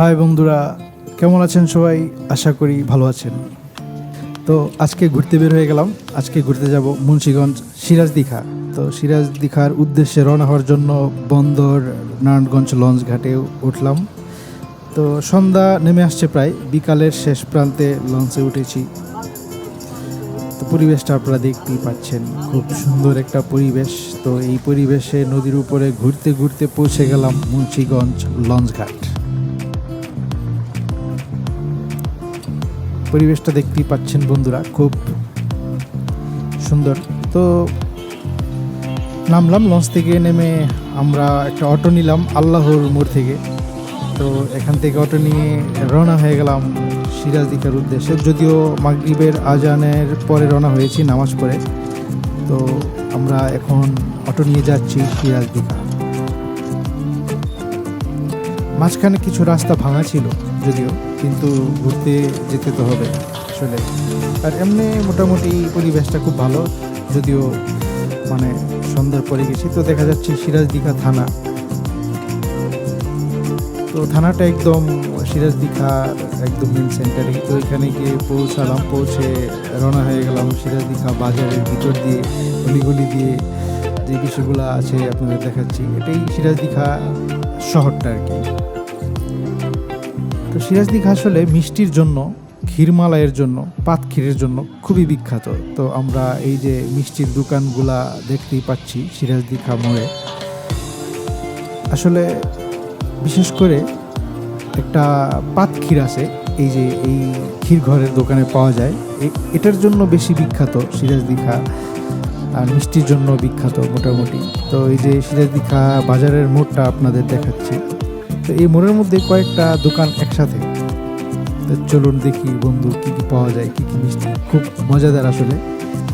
High বন্ধুরা, কেমন আছেন সবাই? আশা করি ভালো আছেন। তো আজকে ঘুরতে বের হয়ে গেলাম। আজকে ঘুরতে যাব মুন্সিগঞ্জ সিরাজ দীঘা। তো সিরাজ দীঘার উদ্দেশ্যে রওনা হওয়ার জন্য বন্দর নারায়ণগঞ্জ লঞ্চ ঘাটে উঠলাম। তো সন্ধ্যা নেমে আসছে, প্রায় বিকালের শেষ প্রান্তে লঞ্চে উঠেছি। তো পরিবেশটা আপনারা দেখতেই পাচ্ছেন, খুব সুন্দর একটা পরিবেশ। তো এই পরিবেশে নদীর উপরে ঘুরতে ঘুরতে পৌঁছে গেলাম মুন্সিগঞ্জ লঞ্চ ঘাট। পরিবেশটা দেখতেই পাচ্ছেন বন্ধুরা, খুব সুন্দর। তো নামলাম লঞ্চ থেকে, নেমে আমরা একটা অটো নিলাম আল্লাহর মোড় থেকে। তো এখান থেকে অটো নিয়ে রওনা হয়ে গেলাম সিরাজ দীঘার উদ্দেশ্যে। যদিও মাগরিবের আজানের পরে রওনা হয়েছি, নামাজ পড়ে। তো আমরা এখন অটো নিয়ে যাচ্ছি সিরাজ দীঘা। মাঝখানে কিছু রাস্তা ভাঙা ছিল যদিও, কিন্তু ঘুরতে যেতে তো হবে আসলে। আর এমনি মোটামুটি পরিবেশটা খুব ভালো, যদিও মানে সন্ধ্যার পরে গেছি। তো দেখা যাচ্ছে সিরাজ দীঘা থানা। তো থানাটা একদম সিরাজ দীঘার একদম মেন সেন্টারে। তো এখানে গিয়ে পৌঁছালাম, পৌঁছে রওনা হয়ে গেলাম সিরাজ দীঘা বাজারের ভিতর দিয়ে, গলি দিয়ে যে বিষয়গুলো আছে আপনাদের দেখাচ্ছি। এটাই সিরাজ দীঘা শহরটা আর কি। তো সিরাজ দীঘা আসলে মিষ্টির জন্য, ক্ষীরমালাইয়ের জন্য, পাতক্ষীরের জন্য খুবই বিখ্যাত। তো আমরা এই যে মিষ্টির দোকানগুলা দেখতেই পাচ্ছি সিরাজ দীঘা মোড়ে। আসলে বিশেষ করে একটা পাতক্ষীর আছে, এই যে এই ক্ষীর ঘরের দোকানে পাওয়া যায়। এটার জন্য বেশি বিখ্যাত সিরাজ দীঘা, আর মিষ্টির জন্য বিখ্যাত মোটামুটি। তো এই যে সিরাজ দীঘা বাজারের মোড়টা আপনাদের দেখাচ্ছি। তো এই মোড়ের মধ্যে কয়েকটা দোকান একসাথে। তো চলুন দেখি বন্ধু কী কী পাওয়া যায়, কী কী মিষ্টি। খুব মজাদার আসলে,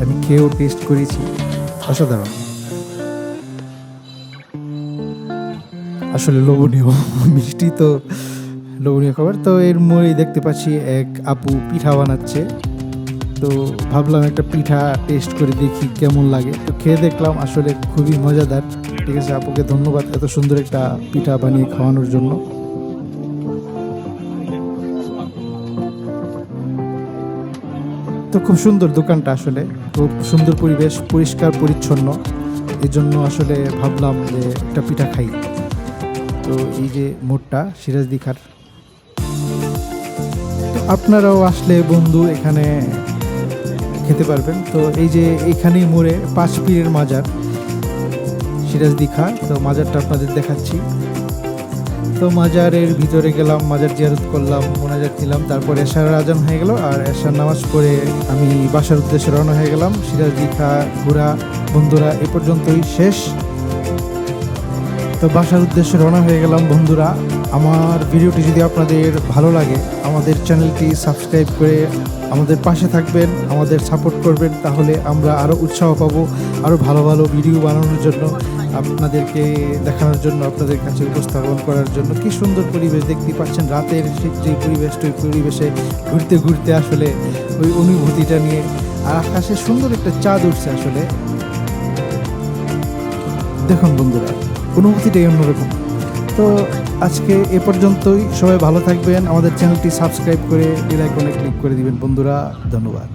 আমি খেয়েও টেস্ট করেছি, অসাধারণ আসলে, লোভনীয় মিষ্টি। তো লোভনীয় খাবার। তো এর মোড়েই দেখতে পাচ্ছি এক আপু পিঠা বানাচ্ছে। তো ভাবলাম একটা পিঠা টেস্ট করে দেখি কেমন লাগে। তো খেয়ে দেখলাম আসলে খুবই মজাদার। ঠিক আছে, আপুকে ধন্যবাদ এত সুন্দর একটা পিঠা বানিয়ে খাওয়ানোর জন্য। তো খুব সুন্দর দোকানটা, আসলে খুব সুন্দর পরিবেশ, পরিষ্কার পরিচ্ছন্ন। এই জন্য আসলে ভাবলাম যে একটা পিঠা খাই। তো এই যে মোড়টা সিরাজ দীঘার। তো আপনারাও আসলে বন্ধু এখানে খেতে পারবেন। তো এই যে এখানেই মোড়ে 5 পীরের মাজার সিরাজ দীঘা। তো মাজারটা আপনাদের দেখাচ্ছি। তো মাজারের ভিতরে গেলাম, মাজার জিয়ারত করলাম, মোনাজাত দিলাম। তারপর এশার আজান হয়ে গেল, আর এশার নামাজ পড়ে আমি বাসার উদ্দেশ্যে রওনা হয়ে গেলাম। সিরাজ দীঘা ঘোরা বন্ধুরা এ পর্যন্তই শেষ। তো বাসার উদ্দেশ্যে রওনা হয়ে গেলাম বন্ধুরা। আমার ভিডিওটি যদি আপনাদের ভালো লাগে, আমাদের চ্যানেলটি সাবস্ক্রাইব করে আমাদের পাশে থাকবেন, আমাদের সাপোর্ট করবেন। তাহলে আমরা আরও উৎসাহ পাবো, আরও ভালো ভালো ভিডিও বানানোর জন্য, আপনাদেরকে দেখানোর জন্য, আপনাদের কাছে উপস্থাপন করার জন্য। কি সুন্দর পরিবেশ দেখতে পাচ্ছেন, রাতের যে পরিবেশটা, ওই পরিবেশে ঘুরতে ঘুরতে আসলে ওই অনুভূতিটা নিয়ে। আর আকাশে সুন্দর একটা চাঁদ উঠছে, আসলে দেখুন বন্ধুরা, অনুভূতিটাই অন্যরকম। তো আজকে এ পর্যন্তই। সবাই ভালো থাকবেন, আমাদের চ্যানেলটি সাবস্ক্রাইব করে বেল আইকনে ক্লিক করে দিবেন বন্ধুরা। ধন্যবাদ।